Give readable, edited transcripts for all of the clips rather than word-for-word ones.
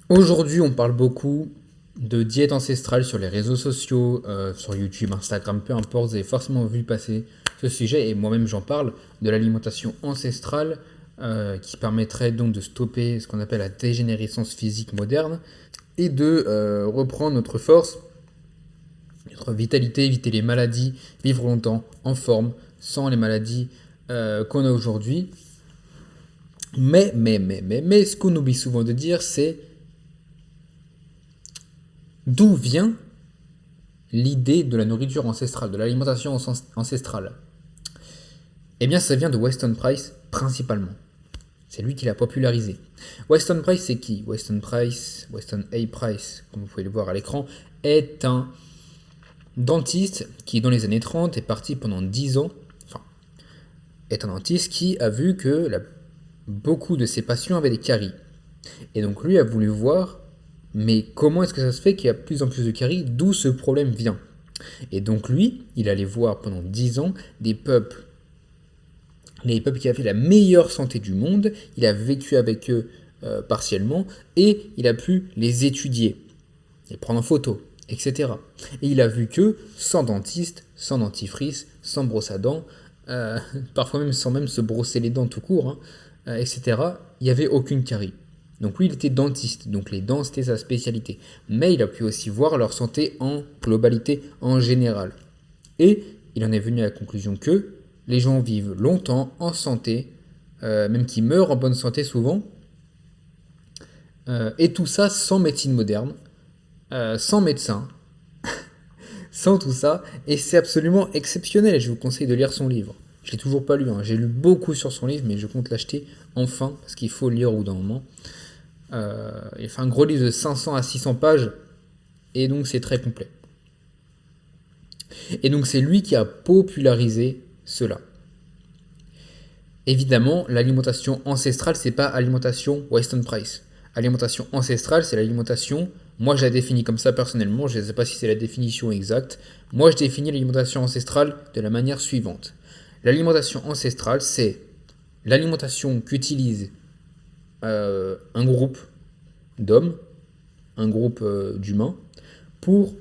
Aujourd'hui, on parle beaucoup de diète ancestrale sur les réseaux sociaux, sur YouTube, Instagram, peu importe, vous avez forcément vu passer ce sujet, et moi-même j'en parle, de l'alimentation ancestrale, qui permettrait donc de stopper ce qu'on appelle la dégénérescence physique moderne, et de reprendre notre force, notre vitalité, éviter les maladies, vivre longtemps, en forme, sans les maladies qu'on a aujourd'hui. Mais, ce qu'on oublie souvent de dire, c'est d'où vient l'idée de la nourriture ancestrale, de l'alimentation ancestrale. Eh bien, ça vient de Weston Price principalement. C'est lui qui l'a popularisé. Weston Price, c'est qui? Weston Price, Weston A. Price, comme vous pouvez le voir à l'écran, est un dentiste qui, dans les années 30, est parti pendant 10 ans, enfin, est un dentiste qui a vu que beaucoup de ses patients avaient des caries. Et donc lui a voulu voir, mais comment est-ce que ça se fait qu'il y a de plus en plus de caries, d'où ce problème vient. Et donc lui, il allait voir pendant 10 ans des peuples, les peuples qui avaient la meilleure santé du monde, il a vécu avec eux partiellement, et il a pu les étudier, les prendre en photo, etc. Et il a vu que sans dentiste, sans dentifrice, sans brosse à dents, euh, parfois même sans même se brosser les dents tout court, hein, etc., il n'y avait aucune carie. Donc lui, il était dentiste, donc les dents, c'était sa spécialité. Mais il a pu aussi voir leur santé en globalité, en général. Et il en est venu à la conclusion que les gens vivent longtemps, en santé, même qu'ils meurent en bonne santé souvent, et tout ça sans médecine moderne, sans médecin, sans tout ça, et c'est absolument exceptionnel, et je vous conseille de lire son livre. Je l'ai toujours pas lu, hein. J'ai lu beaucoup sur son livre, mais je compte l'acheter enfin, parce qu'il faut le lire au bout d'un moment. Il fait un gros livre de 500 à 600 pages, et donc c'est très complet. Et donc c'est lui qui a popularisé cela. Évidemment, l'alimentation ancestrale, c'est pas alimentation Weston Price. Alimentation ancestrale, c'est l'alimentation, moi je la définis comme ça personnellement, je ne sais pas si c'est la définition exacte. Moi je définis l'alimentation ancestrale de la manière suivante. L'alimentation ancestrale, c'est l'alimentation qu'utilise un groupe d'hommes, un groupe d'humains, pour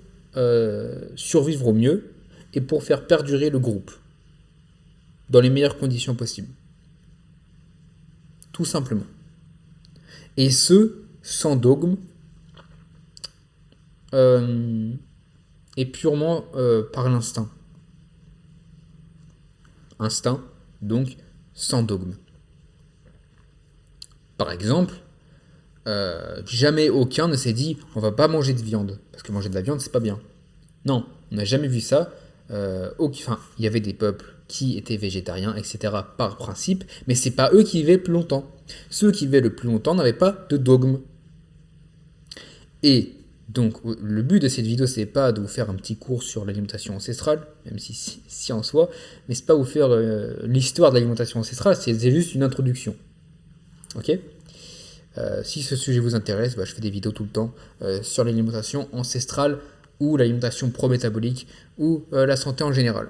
survivre au mieux et pour faire perdurer le groupe dans les meilleures conditions possibles. Tout simplement. Et ce, sans dogme, et purement par l'instinct. Instinct, donc sans dogme. Par exemple, jamais aucun ne s'est dit on va pas manger de viande, parce que manger de la viande c'est pas bien. Non, on n'a jamais vu ça. Enfin, il y avait des peuples qui étaient végétariens, etc. par principe, mais c'est pas eux qui vivaient plus longtemps. Ceux qui vivaient le plus longtemps n'avaient pas de dogme. Et donc, le but de cette vidéo, c'est pas de vous faire un petit cours sur l'alimentation ancestrale, même si en soi, mais c'est pas vous faire l'histoire de l'alimentation ancestrale, c'est juste une introduction. Ok? Si ce sujet vous intéresse, je fais des vidéos tout le temps sur l'alimentation ancestrale ou l'alimentation pro-métabolique ou la santé en général.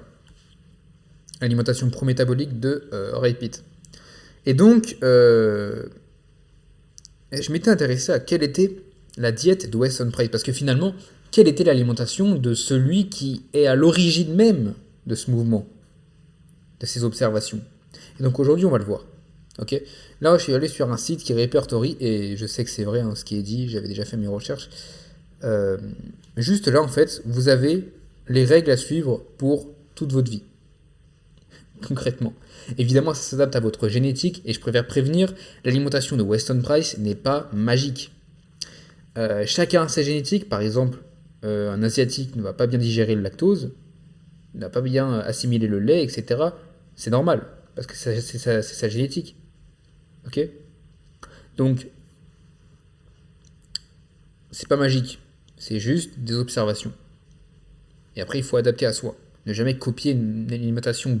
Alimentation pro-métabolique de Repeat. Et donc, je m'étais intéressé à quelle était la diète de Weston Price, parce que finalement, quelle était l'alimentation de celui qui est à l'origine même de ce mouvement, de ces observations. Et donc aujourd'hui, on va le voir. Ok. Là, je suis allé sur un site qui répertorie, et je sais que c'est vrai ce qui est dit, j'avais déjà fait mes recherches. Juste là, en fait, vous avez les règles à suivre pour toute votre vie. Concrètement. Évidemment, ça s'adapte à votre génétique, et je préfère prévenir, l'alimentation de Weston Price n'est pas magique. Chacun a sa génétique, par exemple, un asiatique ne va pas bien digérer le lactose, ne va pas bien assimiler le lait, etc. C'est normal, parce que c'est sa génétique. Ok. Donc, c'est pas magique, c'est juste des observations. Et après, il faut adapter à soi. Ne jamais copier une alimentation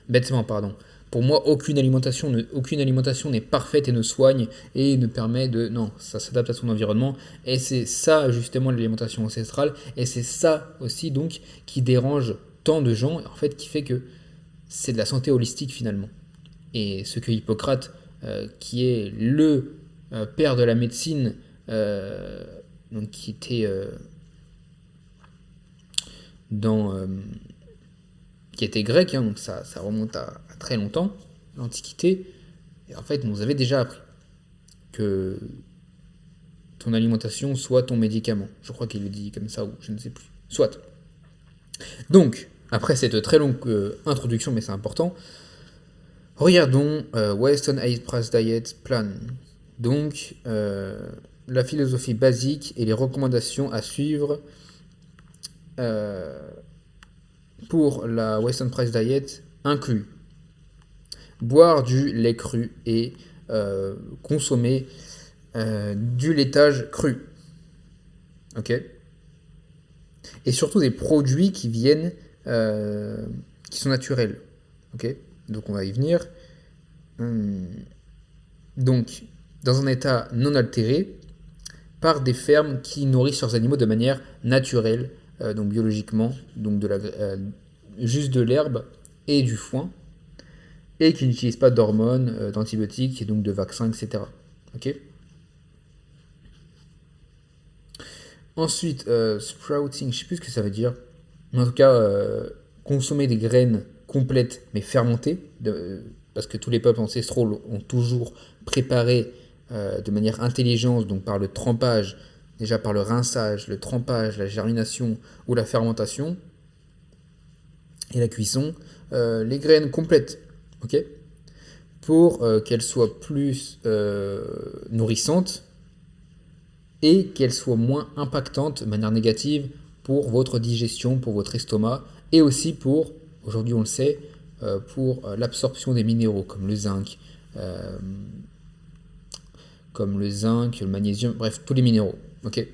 bêtement, pardon. Pour moi, aucune alimentation n'est parfaite et ne soigne et ne permet de... Non, ça s'adapte à son environnement. Et c'est ça, justement, l'alimentation ancestrale. Et c'est ça aussi, donc, qui dérange tant de gens, en fait, qui fait que c'est de la santé holistique, finalement. Et ce que Hippocrate, qui est le père de la médecine, euh, donc qui était dans qui était grec, hein, donc ça remonte à très longtemps, l'Antiquité. Et en fait, on nous avait déjà appris que ton alimentation soit ton médicament. Je crois qu'il le dit comme ça, ou je ne sais plus. Soit. Donc, après cette très longue introduction, mais c'est important, regardons Western High Price Diet Plan. Donc, la philosophie basique et les recommandations à suivre pour la Western Price Diet incluent boire du lait cru et consommer du laitage cru. Ok. Et surtout des produits qui viennent, qui sont naturels. Ok. Donc on va y venir. Donc, dans un état non altéré, par des fermes qui nourrissent leurs animaux de manière naturelle, donc biologiquement, donc juste de l'herbe et du foin, et qui n'utilisent pas d'hormones, d'antibiotiques et donc de vaccins, etc. Ok. Ensuite, sprouting, je sais plus ce que ça veut dire. Mais en tout cas, consommer des graines complètes mais fermentées, parce que tous les peuples ancestraux ont toujours préparé de manière intelligente, donc par le trempage, déjà par le rinçage, le trempage, la germination ou la fermentation et la cuisson, les graines complètes, ok, pour qu'elles soient plus nourrissantes et qu'elles soient moins impactantes de manière négative pour votre digestion, pour votre estomac, et aussi pour, aujourd'hui on le sait, pour l'absorption des minéraux comme le zinc, le magnésium, bref, tous les minéraux. Ok.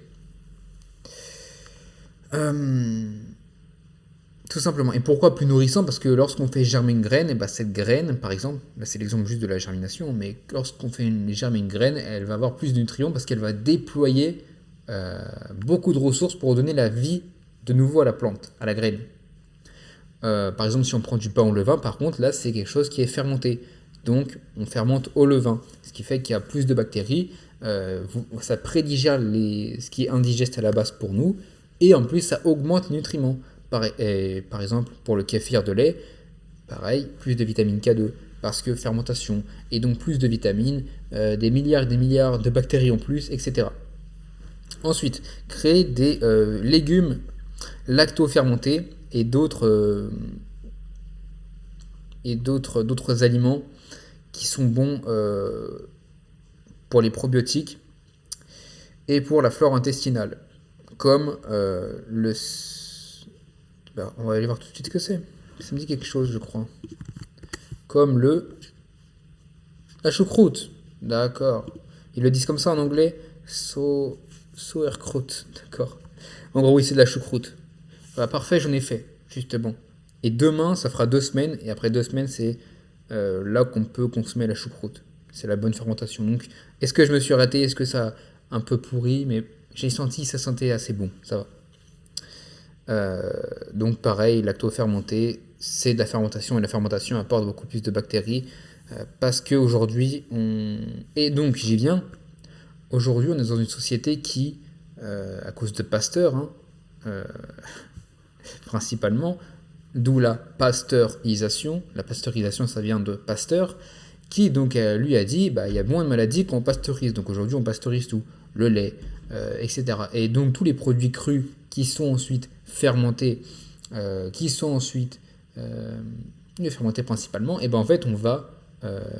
Tout simplement. Et pourquoi plus nourrissant? Parce que lorsqu'on fait germer une graine, et bah cette graine, par exemple, là c'est l'exemple juste de la germination, mais lorsqu'on fait germer une graine, elle va avoir plus de nutriments parce qu'elle va déployer beaucoup de ressources pour donner la vie de nouveau à la plante, à la graine. Par exemple, si on prend du pain au levain, par contre, là c'est quelque chose qui est fermenté. Donc on fermente au levain, ce qui fait qu'il y a plus de bactéries, ça prédigère ce qui est indigeste à la base pour nous, et en plus ça augmente les nutriments. Par exemple, pour le kéfir de lait, pareil, plus de vitamine K2, parce que fermentation, et donc plus de vitamines, des milliards et des milliards de bactéries en plus, etc. Ensuite, créer des légumes lacto-fermentés et d'autres aliments qui sont bons pour les probiotiques et pour la flore intestinale, comme on va aller voir tout de suite ce que c'est. Ça me dit quelque chose, je crois. Comme la choucroute. D'accord. Ils le disent comme ça en anglais. Sauerkraut. D'accord. En gros, oui, c'est de la choucroute. Voilà, parfait, j'en ai fait. Juste bon. Et demain, ça fera 2 semaines. Et après 2 semaines, c'est là qu'on peut consommer la choucroute. C'est la bonne fermentation. Donc, est-ce que je me suis raté? Est-ce que ça a un peu pourri? Mais j'ai senti, ça sentait assez bon. Ça va. Donc pareil, lacto-fermenté, c'est de la fermentation et la fermentation apporte beaucoup plus de bactéries parce qu'aujourd'hui, et donc j'y viens, aujourd'hui on est dans une société qui, à cause de Pasteur, hein, principalement, d'où la pasteurisation. La pasteurisation, ça vient de Pasteur, qui donc lui a dit, bah, il y a moins de maladies quand on pasteurise. Donc aujourd'hui on pasteurise tout, le lait, etc. Et donc tous les produits crus qui sont ensuite fermentés, fermentés principalement, et ben en fait on va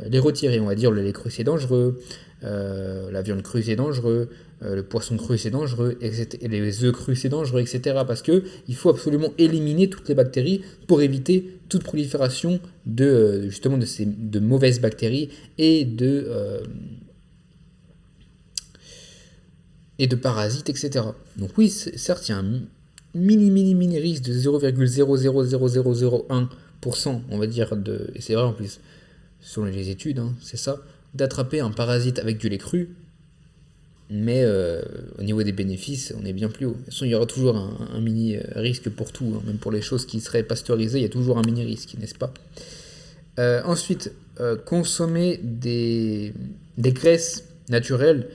les retirer. On va dire le lait cru c'est dangereux, la viande crue c'est dangereux, le poisson cru c'est dangereux, etc. Et les œufs crus c'est dangereux, etc. Parce que il faut absolument éliminer toutes les bactéries pour éviter toute prolifération justement de mauvaises bactéries et de parasites, etc. Donc oui, certes, il y a un mini risque de 0,00001%, on va dire, et c'est vrai en plus, selon les études, hein, c'est ça, d'attraper un parasite avec du lait cru, mais au niveau des bénéfices, on est bien plus haut. De toute façon, il y aura toujours un mini risque pour tout, hein, même pour les choses qui seraient pasteurisées, il y a toujours un mini risque, n'est-ce pas? Ensuite, consommer des graisses naturelles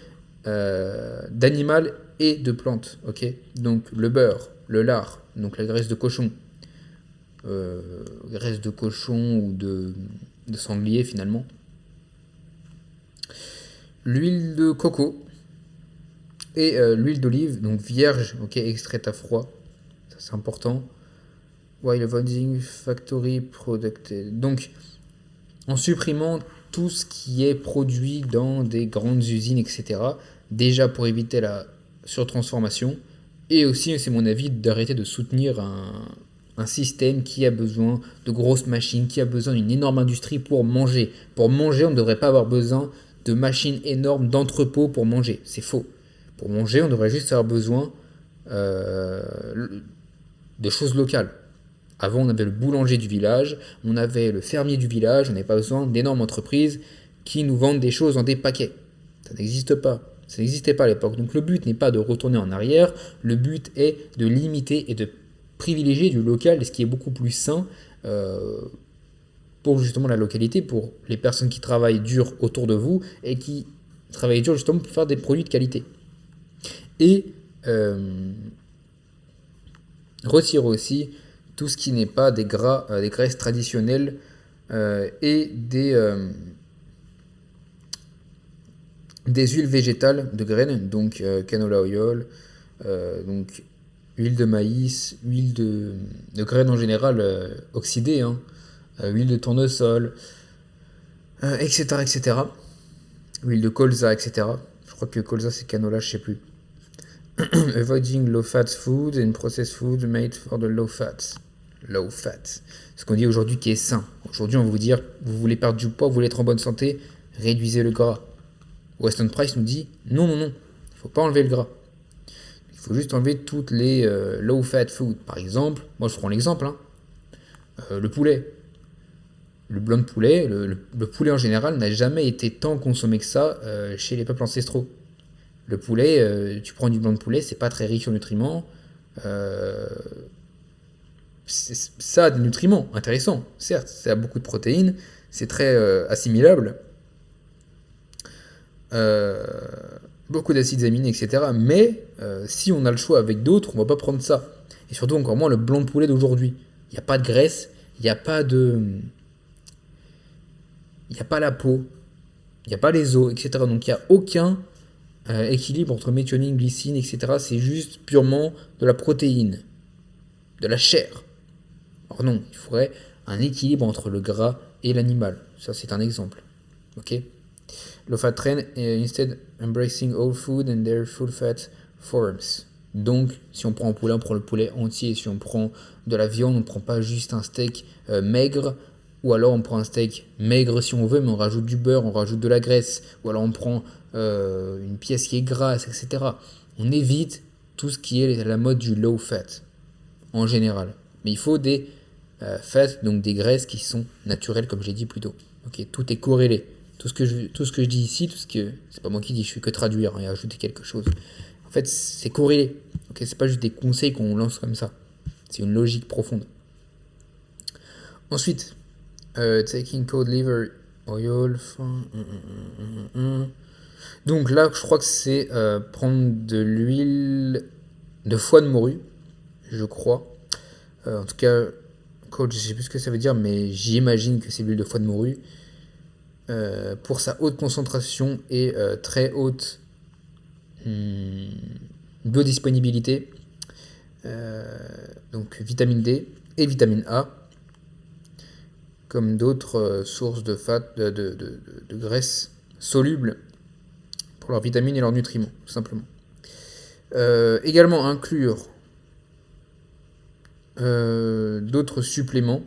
d'animal et de plantes. Ok, donc le beurre, le lard, donc la graisse de cochon, graisse de cochon ou de sanglier finalement. L'huile de coco et l'huile d'olive, donc vierge, ok, extraite à froid, ça c'est important. While avoiding factory producted. Donc, en supprimant tout ce qui est produit dans des grandes usines, etc. Déjà pour éviter la surtransformation. Et aussi, c'est mon avis, d'arrêter de soutenir un système qui a besoin de grosses machines, qui a besoin d'une énorme industrie pour manger. Pour manger, on ne devrait pas avoir besoin de machines énormes, d'entrepôts pour manger. C'est faux. Pour manger, on devrait juste avoir besoin de choses locales. Avant, on avait le boulanger du village, on avait le fermier du village, on n'avait pas besoin d'énormes entreprises qui nous vendent des choses dans des paquets. Ça n'existe pas. Ça n'existait pas à l'époque. Donc le but n'est pas de retourner en arrière, le but est de limiter et de privilégier du local, ce qui est beaucoup plus sain pour justement la localité, pour les personnes qui travaillent dur autour de vous et qui travaillent dur justement pour faire des produits de qualité. Et retirer aussi tout ce qui n'est pas des gras, des graisses traditionnelles et des huiles végétales de graines, donc canola oil, donc huile de maïs, huile de graines en général oxydées, hein, huile de tournesol, etc., etc. Huile de colza, etc. Je crois que colza c'est canola, je sais plus. Avoiding low fat food and processed food made for the low fat. Low fat. Ce qu'on dit aujourd'hui qui est sain. Aujourd'hui, on va vous dire, vous voulez perdre du poids, vous voulez être en bonne santé, réduisez le gras. Weston Price nous dit, non, il ne faut pas enlever le gras. Il faut juste enlever toutes les low fat food. Par exemple, moi je prends l'exemple, hein, le poulet. Le blanc de poulet, le poulet en général n'a jamais été tant consommé que ça chez les peuples ancestraux. Le poulet, tu prends du blanc de poulet, c'est pas très riche en nutriments. Ça a des nutriments intéressants, certes, ça a beaucoup de protéines, c'est très assimilable, beaucoup d'acides aminés, etc. Mais si on a le choix avec d'autres, on va pas prendre ça. Et surtout encore moins le blanc de poulet d'aujourd'hui. Il n'y a pas de graisse, il n'y a pas la peau, il n'y a pas les os, etc. Donc il n'y a aucun équilibre entre méthionine, glycine, etc. C'est juste purement de la protéine, de la chair. Or non, il faudrait un équilibre entre le gras et l'animal. Ça, c'est un exemple. Ok. Low fat trend instead embracing all food and their full fat forms. Donc, si on prend un poulet, on prend le poulet entier. Si on prend de la viande, on ne prend pas juste un steak maigre. Ou alors on prend un steak maigre si on veut, mais on rajoute du beurre, on rajoute de la graisse. Ou alors on prend une pièce qui est grasse, etc. On évite tout ce qui est la mode du low fat, en général. Mais il faut des fats, donc des graisses qui sont naturelles, comme j'ai dit plus tôt. Okay, tout est corrélé. Tout ce que je dis ici, c'est pas moi qui dis, je fais que traduire et ajouter quelque chose. En fait, c'est corrélé. Okay, c'est pas juste des conseils qu'on lance comme ça. C'est une logique profonde. Ensuite, taking cod liver oil. Donc là, je crois que c'est prendre de l'huile de foie de morue, je crois. En tout cas, cod, je sais plus ce que ça veut dire, mais j'imagine que c'est l'huile de foie de morue. Pour sa haute concentration et très haute biodisponibilité, donc vitamine D et vitamine A, comme d'autres sources de fat, de graisse solubles pour leurs vitamines et leurs nutriments, tout simplement. Également inclure d'autres suppléments,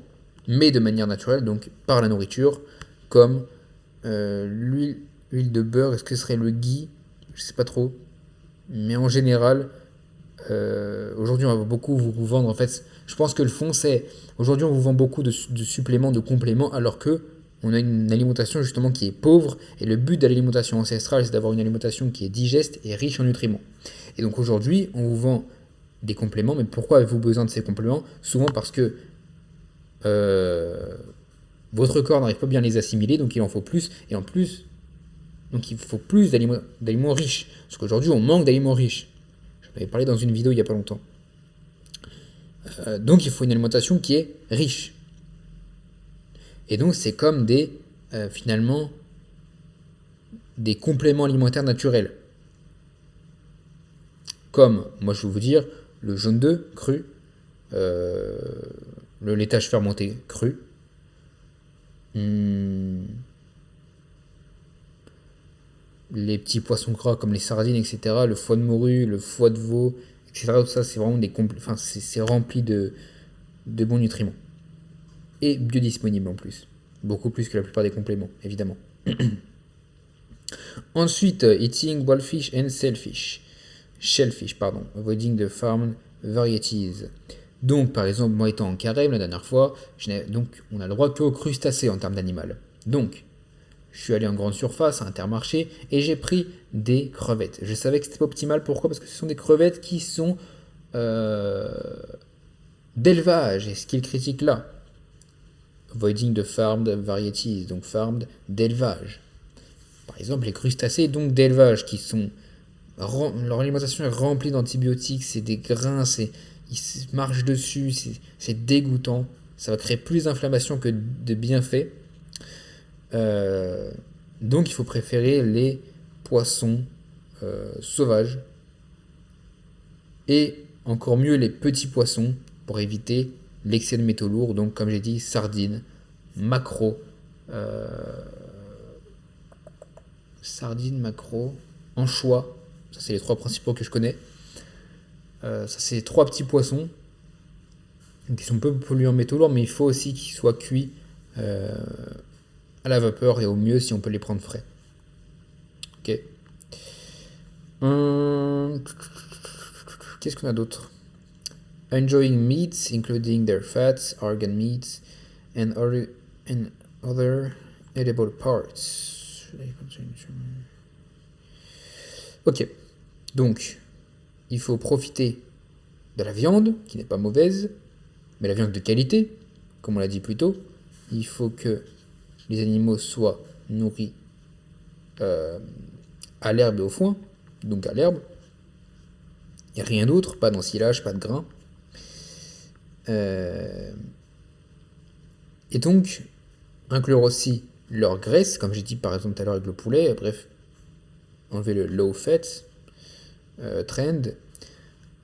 mais de manière naturelle, donc par la nourriture, comme l'huile de beurre. Est-ce que ce serait le ghee? Je sais pas trop. Mais en général, aujourd'hui on va beaucoup vous vendre, en fait, je pense que le fond c'est, aujourd'hui on vous vend beaucoup de suppléments, de compléments, alors que on a une alimentation justement qui est pauvre, et le but de l'alimentation ancestrale c'est d'avoir une alimentation qui est digeste et riche en nutriments. Et donc aujourd'hui on vous vend des compléments, mais pourquoi avez-vous besoin de ces compléments? Souvent parce que votre corps n'arrive pas bien à les assimiler, donc il en faut plus, et en plus Donc il faut plus d'aliments riches. Parce qu'aujourd'hui, on manque d'aliments riches. J'en avais parlé dans une vidéo il n'y a pas longtemps. Donc il faut une alimentation qui est riche. Et donc c'est comme finalement, des compléments alimentaires naturels. Comme, moi je vais vous dire, le jaune d'œuf cru, le laitage fermenté cru, les petits poissons gras comme les sardines, etc., le foie de morue, le foie de veau, etc. Tout ça, c'est vraiment c'est rempli de bons nutriments. Et biodisponible en plus. Beaucoup plus que la plupart des compléments, évidemment. Ensuite, eating wildfish and shellfish, avoiding the farmed varieties. Donc, par exemple, moi étant en carême la dernière fois, donc on a le droit qu'aux crustacés en termes d'animal. Donc, je suis allé en grande surface, à Intermarché, et j'ai pris des crevettes. Je savais que c'était pas optimal, pourquoi? Parce que ce sont des crevettes qui sont d'élevage, et ce qu'il critique là. Avoiding the farmed varieties, donc farmed d'élevage. Par exemple, les crustacés donc d'élevage qui sont... Leur alimentation est remplie d'antibiotiques, c'est des grains, ils marchent dessus, c'est dégoûtant. Ça va créer plus d'inflammation que de bienfaits. Donc il faut préférer les poissons sauvages. Et encore mieux les petits poissons pour éviter l'excès de métaux lourds. Donc comme j'ai dit, sardines, maquereaux, anchois. Ça, c'est les trois principaux que je connais. Ça, c'est les trois petits poissons qui sont peu pollués en métaux lourds, mais il faut aussi qu'ils soient cuits à la vapeur et au mieux si on peut les prendre frais. Ok. Qu'est-ce qu'on a d'autre? Enjoying meats, including their fats, organ meats, and other edible parts. Ok. Donc, il faut profiter de la viande, qui n'est pas mauvaise, mais la viande de qualité, comme on l'a dit plus tôt. Il faut que les animaux soient nourris à l'herbe et au foin, donc à l'herbe. Il n'y a rien d'autre, pas d'ensilage, pas de grains. Et donc, inclure aussi leur graisse, comme j'ai dit par exemple tout à l'heure avec le poulet, bref, enlever le low fat trend.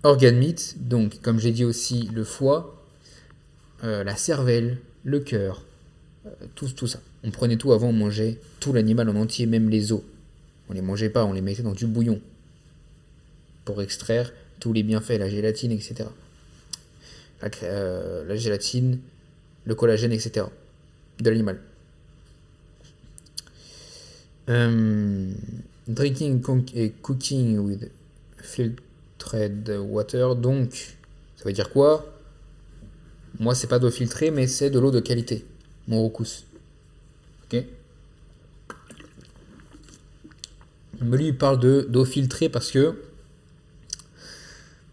Organ meat, donc comme j'ai dit aussi le foie, la cervelle, le cœur, tout ça. On prenait tout avant, on mangeait tout l'animal en entier, même les os. On les mangeait pas, on les mettait dans du bouillon pour extraire tous les bienfaits, la gélatine, etc. La gélatine, le collagène, etc. de l'animal. Drinking et cooking with filtered water, donc ça veut dire quoi? Moi, c'est pas d'eau filtrée, mais c'est de l'eau de qualité. Mon Rocous. Ok. Mais lui, il parle d'eau filtrée parce que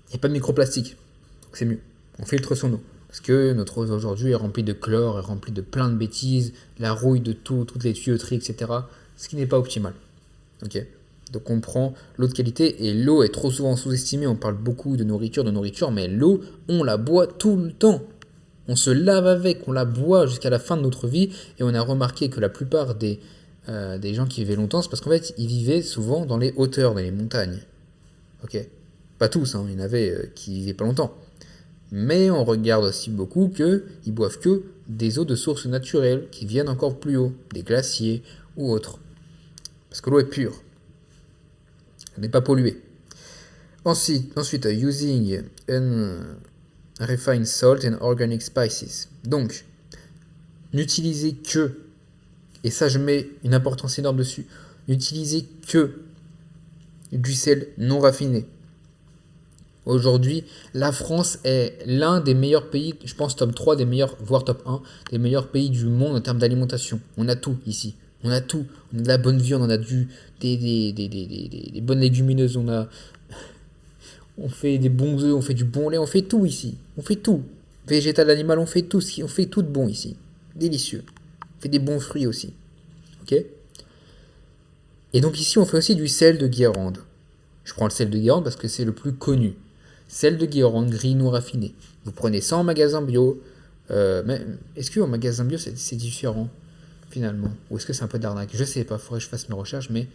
il n'y a pas de microplastique. Donc c'est mieux. On filtre son eau. Parce que notre eau aujourd'hui est remplie de chlore, est remplie de plein de bêtises, la rouille de tout, toutes les tuyauteries, etc. Ce qui n'est pas optimal. Ok. Donc on prend l'eau de qualité et l'eau est trop souvent sous-estimée. On parle beaucoup de nourriture, mais l'eau, on la boit tout le temps. On se lave avec, on la boit jusqu'à la fin de notre vie et on a remarqué que la plupart des gens qui vivaient longtemps, c'est parce qu'en fait, ils vivaient souvent dans les hauteurs, dans les montagnes. Ok. Pas tous, hein, il y en avait qui vivaient pas longtemps. Mais on regarde aussi beaucoup qu'ils boivent que des eaux de sources naturelles qui viennent encore plus haut, des glaciers ou autres. Parce que l'eau est pure. Elle n'est pas polluée. Ensuite, using refined salt and organic spices. Donc, n'utilisez que, et ça je mets une importance énorme dessus, n'utilisez que du sel non raffiné. Aujourd'hui, la France est l'un des meilleurs pays, je pense top 3 des meilleurs, voire top 1, des meilleurs pays du monde en termes d'alimentation. On a tout ici. On a tout. On a de la bonne viande, on a des bonnes légumineuses, on fait des bons œufs, on fait du bon lait, on fait tout ici. On fait tout. Végétal, animal, on fait tout de bon ici. Délicieux. On fait des bons fruits aussi. Ok? Et donc ici, on fait aussi du sel de Guérande. Je prends le sel de Guérande parce que c'est le plus connu. Sel de Guérande, gris ou raffiné. Vous prenez ça en magasin bio. Mais est-ce qu'en magasin bio, c'est différent, finalement? Ou est-ce que c'est un peu d'arnaque? Je sais pas, faudrait que je fasse mes recherches, mais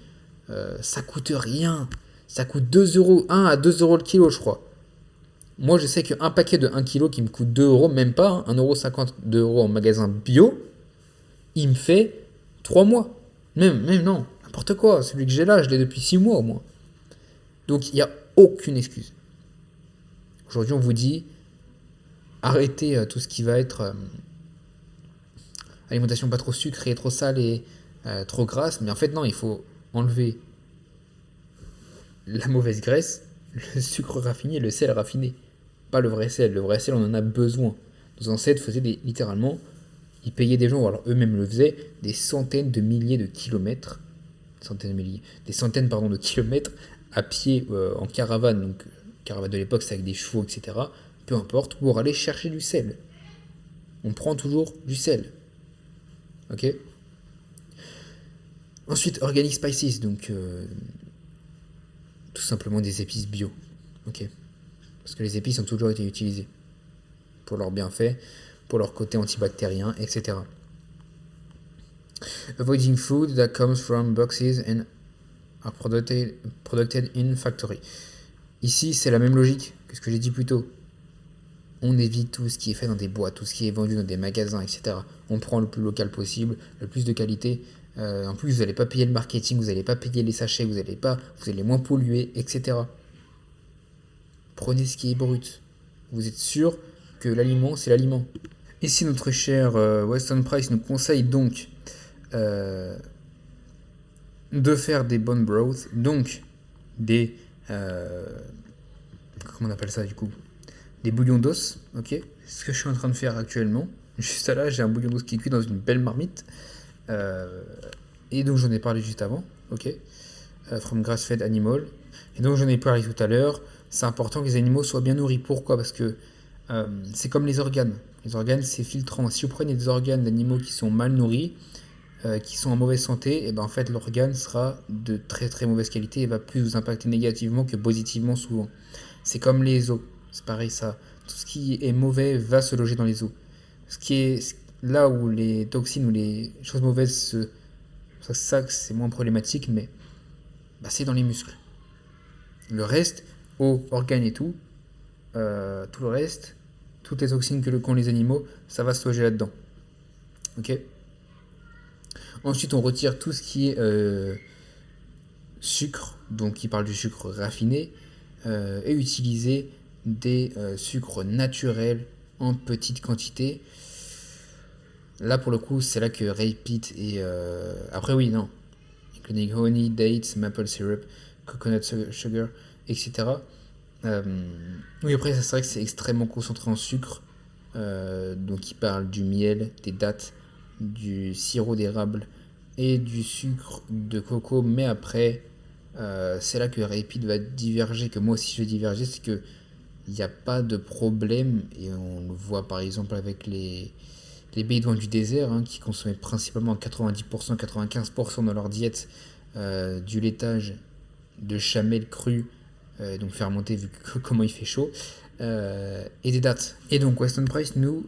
ça coûte rien. Ça coûte 2 euros, 1 à 2 euros le kilo, je crois. Moi, je sais qu'un paquet de 1 kg qui me coûte 2 euros, même pas, hein, 1,50 €, 2 euros en magasin bio, il me fait 3 mois. Même non, n'importe quoi. Celui que j'ai là, je l'ai depuis 6 mois au moins. Donc, il n'y a aucune excuse. Aujourd'hui, on vous dit, arrêtez tout ce qui va être alimentation pas trop sucrée, trop salée, trop grasse. Mais en fait, non, il faut enlever la mauvaise graisse, le sucre raffiné, le sel raffiné. Pas le vrai sel. Le vrai sel, on en a besoin. Nos ancêtres faisaient littéralement, ils payaient des gens, ou alors eux-mêmes le faisaient, des centaines de milliers de kilomètres, des centaines pardon, de kilomètres à pied en caravane. Donc, caravane de l'époque, c'est avec des chevaux, etc. Peu importe, pour aller chercher du sel. On prend toujours du sel. Ok. Ensuite, organic spices, donc tout simplement des épices bio. Ok. Parce que les épices ont toujours été utilisées pour leurs bienfaits, pour leur côté antibactérien, etc. Avoiding food that comes from boxes and are produced in factory. Ici, c'est la même logique que ce que j'ai dit plus tôt. On évite tout ce qui est fait dans des boîtes, tout ce qui est vendu dans des magasins, etc. On prend le plus local possible, le plus de qualité. En plus, vous n'allez pas payer le marketing, vous n'allez pas payer les sachets, vous allez moins polluer, etc. Prenez ce qui est brut. Vous êtes sûr que l'aliment, c'est l'aliment. Ici, notre cher Weston Price nous conseille donc de faire des bonnes broths, donc des... comment on appelle ça du coup? Des bouillons d'os, ok? C'est ce que je suis en train de faire actuellement. Juste là, j'ai un bouillon d'os qui cuit dans une belle marmite. Et donc j'en ai parlé juste avant, ok? From grass-fed animal. Et donc j'en ai parlé tout à l'heure. C'est important que les animaux soient bien nourris. Pourquoi? Parce que c'est comme les organes. Les organes, c'est filtrant. Si vous prenez des organes d'animaux qui sont mal nourris, qui sont en mauvaise santé, et ben en fait l'organe sera de très très mauvaise qualité et va plus vous impacter négativement que positivement souvent. C'est comme les os. C'est pareil ça. Tout ce qui est mauvais va se loger dans les os. Ce qui est là où les toxines ou les choses mauvaises ça c'est moins problématique, mais bah, c'est dans les muscles. Le reste, os, organes et tout le reste, toutes les toxines qu'ont les animaux, ça va se loger là-dedans. Ok. Ensuite, on retire tout ce qui est sucre, donc il parle du sucre raffiné, et utiliser des sucres naturels en petite quantité. Là, pour le coup, c'est là que Repeat et... après, oui, non. Including honey, dates, maple syrup, coconut sugar, etc. Oui, après, c'est vrai que c'est extrêmement concentré en sucre. Donc, il parle du miel, des dattes, du sirop d'érable et du sucre de coco. Mais après, c'est là que Repeat va diverger, que moi aussi je vais diverger, c'est que il n'y a pas de problème, et on le voit par exemple avec les bédouins du désert, hein, qui consommaient principalement 90%, 95% dans leur diète du laitage de chamel cru, donc fermenté vu comment il fait chaud, et des dattes. Et donc Weston Price nous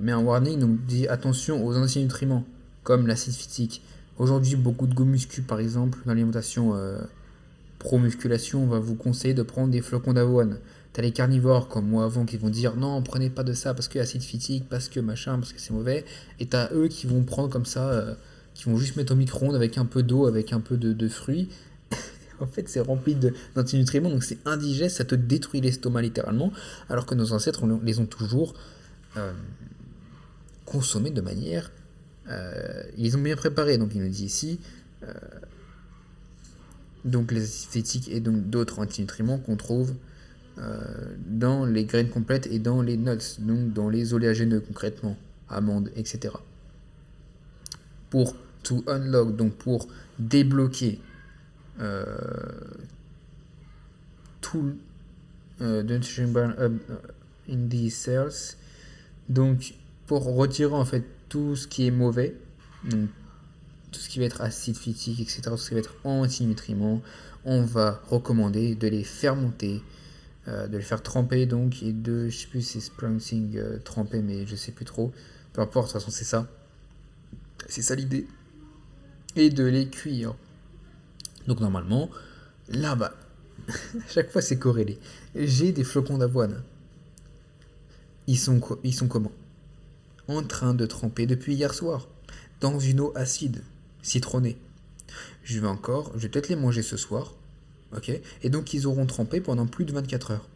met un warning, donc dit attention aux antinutriments, comme l'acide phytique. Aujourd'hui, beaucoup de go muscu, par exemple, dans l'alimentation pro-musculation, on va vous conseiller de prendre des flocons d'avoine. T'as les carnivores comme moi avant qui vont dire non, prenez pas de ça parce que acide phytique, parce que machin, parce que c'est mauvais. Et t'as eux qui vont prendre comme ça, qui vont juste mettre au micro-ondes avec un peu d'eau, avec un peu de fruits. En fait, c'est rempli d'antinutriments, donc c'est indigeste, ça te détruit l'estomac littéralement. Alors que nos ancêtres les ont toujours consommés de manière. Ils les ont bien préparés, donc il nous dit ici. Donc les acides phytiques et donc d'autres antinutriments qu'on trouve dans les graines complètes et dans les nuts, donc dans les oléagineux concrètement, amandes, etc. Pour to unlock, donc pour débloquer tout the nutrition burn up in these cells, donc pour retirer en fait tout ce qui est mauvais, donc tout ce qui va être acide phytique, etc., tout ce qui va être antinutriments, on va recommander de les faire monter, de les faire tremper donc, et de, je sais plus si c'est sprouting tremper, mais je sais plus trop, peu importe, de toute façon c'est ça l'idée, et de les cuire. Donc normalement, là-bas, à chaque fois c'est corrélé. J'ai des flocons d'avoine. Ils sont comment? En train de tremper depuis hier soir, dans une eau acide, citronnée. Je vais peut-être les manger ce soir, ok? Et donc ils auront trempé pendant plus de 24 heures.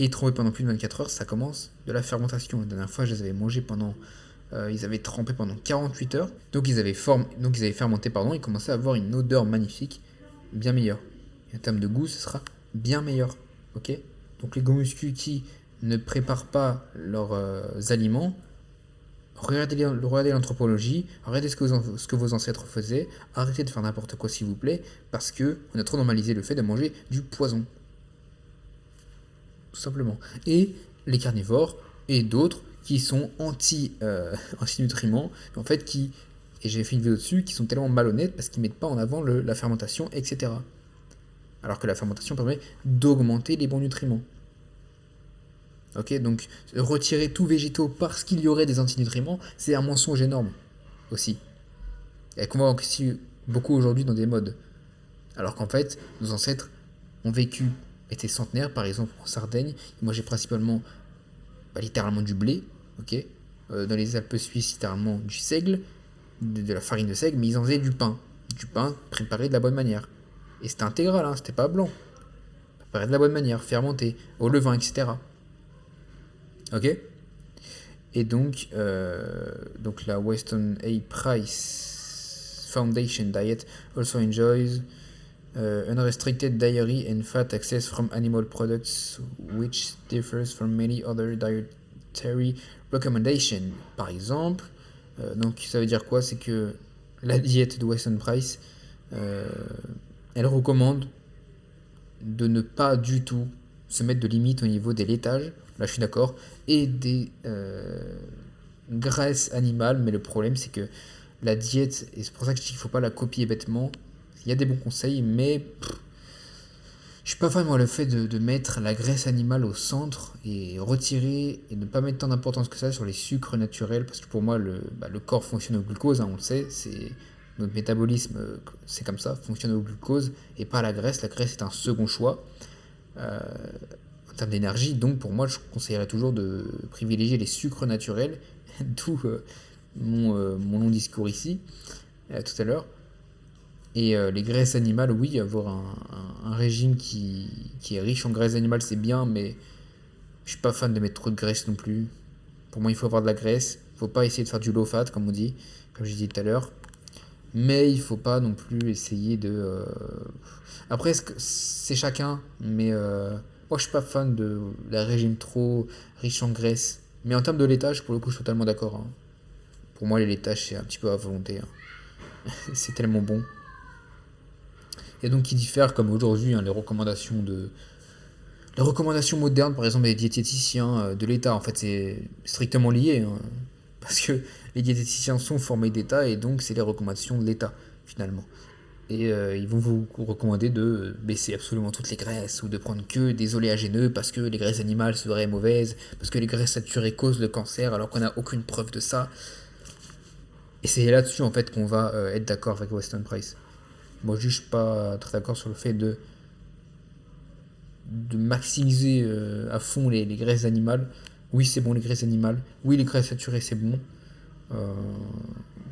Et tremper pendant plus de 24 heures, ça commence de la fermentation. La dernière fois, je les avais mangés pendant... ils avaient trempé pendant 48 heures. Donc ils avaient fermenté, pardon, ils commençaient à avoir une odeur magnifique, bien meilleure. Et en termes de goût, ce sera bien meilleur, ok? Donc les gomuscu qui ne préparent pas leurs aliments, regardez l'anthropologie, regardez ce que vos ancêtres faisaient, arrêtez de faire n'importe quoi s'il vous plaît, parce que on a trop normalisé le fait de manger du poison. Tout simplement. Et les carnivores et d'autres qui sont anti-nutriments, en fait et j'ai fait une vidéo dessus, qui sont tellement malhonnêtes parce qu'ils mettent pas en avant la fermentation, etc. Alors que la fermentation permet d'augmenter les bons nutriments. Ok, donc retirer tout végétaux parce qu'il y aurait des antinutriments, c'est un mensonge énorme aussi. Et qu'on voit aussi beaucoup aujourd'hui dans des modes. Alors qu'en fait, nos ancêtres ont vécu, étaient centenaires, par exemple en Sardaigne, ils mangeaient principalement, littéralement du blé, ok, dans les Alpes suisses, littéralement du seigle, de la farine de seigle, mais ils en faisaient du pain préparé de la bonne manière. Et c'était intégral, hein, c'était pas blanc. Préparé de la bonne manière, fermenté, au levain, etc. Ok. Et donc la Weston A. Price Foundation Diet also enjoys unrestricted dairy and fat access from animal products, which differs from many other dietary recommendations. Par exemple, donc ça veut dire quoi? C'est que la diète de Weston Price, elle recommande de ne pas du tout se mettre de limite au niveau des laitages, là je suis d'accord, et des graisses animales, mais le problème c'est que la diète, et c'est pour ça que je dis qu'il ne faut pas la copier bêtement, il y a des bons conseils, mais je suis pas fan moi le fait de mettre la graisse animale au centre et retirer et ne pas mettre tant d'importance que ça sur les sucres naturels, parce que pour moi le corps fonctionne au glucose, hein, on le sait, c'est notre métabolisme, c'est comme ça, fonctionne au glucose et pas à la graisse. La graisse est un second choix en termes d'énergie, donc pour moi je conseillerais toujours de privilégier les sucres naturels, d'où mon long discours ici tout à l'heure. Et les graisses animales, oui, avoir un régime qui est riche en graisses animales, c'est bien, mais je suis pas fan de mettre trop de graisse non plus. Pour moi, il faut avoir de la graisse. Il faut pas essayer de faire du low fat, comme on dit, comme j'ai dit tout à l'heure. Mais il faut pas non plus essayer de... Après, c'est chacun, mais moi, je suis pas fan d'un régime trop riche en graisse. Mais en termes de laitage, pour le coup, je suis totalement d'accord, hein. Pour moi, les laitages, c'est un petit peu à volonté, hein. C'est tellement bon. Et donc qui diffèrent comme aujourd'hui, hein, les recommandations modernes, par exemple des diététiciens de l'État. En fait, c'est strictement lié, hein, parce que les diététiciens sont formés d'État et donc c'est les recommandations de l'État finalement. Et ils vont vous recommander de baisser absolument toutes les graisses ou de prendre que des oléagineux parce que les graisses animales seraient mauvaises, parce que les graisses saturées causent le cancer alors qu'on n'a aucune preuve de ça. Et c'est là-dessus en fait qu'on va être d'accord avec Weston Price. Moi, je ne suis pas très d'accord sur le fait de maximiser à fond les graisses animales. Oui, c'est bon les graisses animales. Oui, les graisses saturées, c'est bon.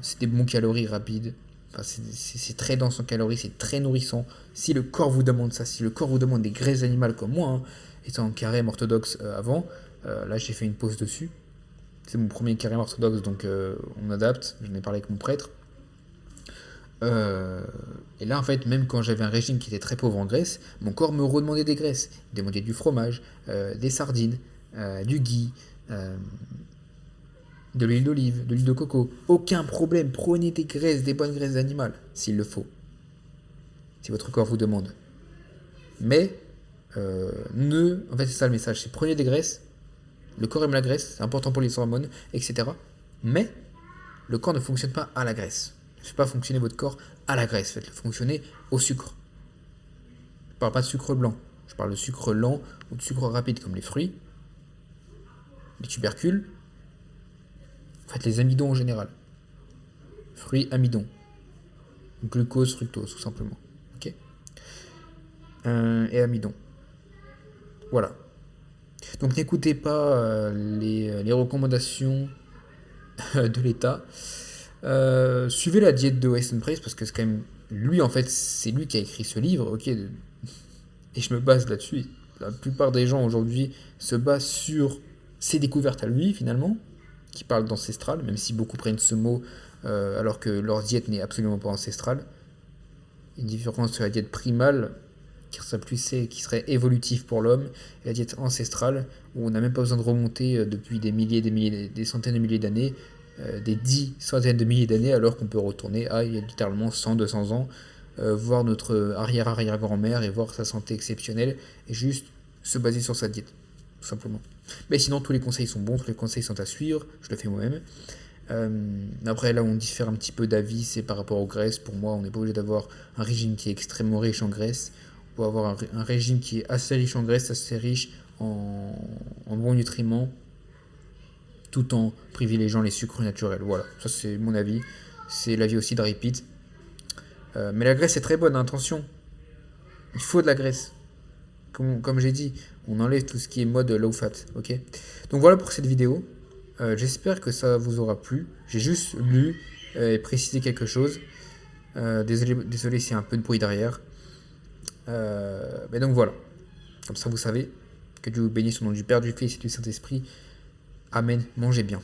C'est des bons calories rapides. Enfin, c'est très dense en calories, c'est très nourrissant. Si le corps vous demande ça, si le corps vous demande des graisses animales comme moi, hein, étant en carême orthodoxe avant, là j'ai fait une pause dessus. C'est mon premier carême orthodoxe, donc on adapte. J'en ai parlé avec mon prêtre. Et là, en fait, même quand j'avais un régime qui était très pauvre en graisse, mon corps me redemandait des graisses. Il demandait du fromage, des sardines, du ghee, de l'huile d'olive, de l'huile de coco. Aucun problème, prenez des graisses, des bonnes graisses animales, s'il le faut. Si votre corps vous demande. Mais, en fait, c'est ça le message, c'est prenez des graisses, le corps aime la graisse, c'est important pour les hormones, etc. Mais, le corps ne fonctionne pas à la graisse. Ne faites pas fonctionner votre corps à la graisse, faites-le fonctionner au sucre. Je ne parle pas de sucre blanc, je parle de sucre lent ou de sucre rapide comme les fruits, les tubercules, en fait les amidons en général. Fruits, amidons. Glucose, fructose, tout simplement. Ok. Et amidon. Voilà. Donc n'écoutez pas les recommandations de l'État. Suivez la diète de Weston Price parce que c'est quand même lui en fait c'est lui qui a écrit ce livre, ok, et je me base là-dessus. La plupart des gens aujourd'hui se basent sur ses découvertes à lui finalement, qui parlent d'ancestral, même si beaucoup prennent ce mot alors que leur diète n'est absolument pas ancestrale. Une différence entre la diète primale qui serait évolutive pour l'homme, et la diète ancestrale, où on n'a même pas besoin de remonter depuis des milliers, des centaines de milliers d'années, des 10 centaines de milliers d'années, alors qu'on peut retourner à il y a littéralement 100, 200 ans, voir notre arrière-arrière-grand-mère et voir sa santé exceptionnelle, et juste se baser sur sa diète, tout simplement. Mais sinon, tous les conseils sont bons, tous les conseils sont à suivre, je le fais moi-même. Après, là où on diffère un petit peu d'avis, c'est par rapport aux graisses. Pour moi, on n'est pas obligé d'avoir un régime qui est extrêmement riche en graisses. On peut avoir un régime qui est assez riche en graisses, assez riche en bons nutriments, tout en privilégiant les sucres naturels. Voilà, ça c'est mon avis. C'est l'avis aussi de Repeat. Mais la graisse est très bonne, hein, attention. Il faut de la graisse. Comme j'ai dit, on enlève tout ce qui est mode low fat. Ok. Donc voilà pour cette vidéo. J'espère que ça vous aura plu. J'ai juste lu et précisé quelque chose. Désolé s'il y a un peu de bruit derrière. Mais donc voilà. Comme ça vous savez. Que Dieu vous bénisse au nom du Père, du Fils et du Saint-Esprit. Amen. Mangez bien.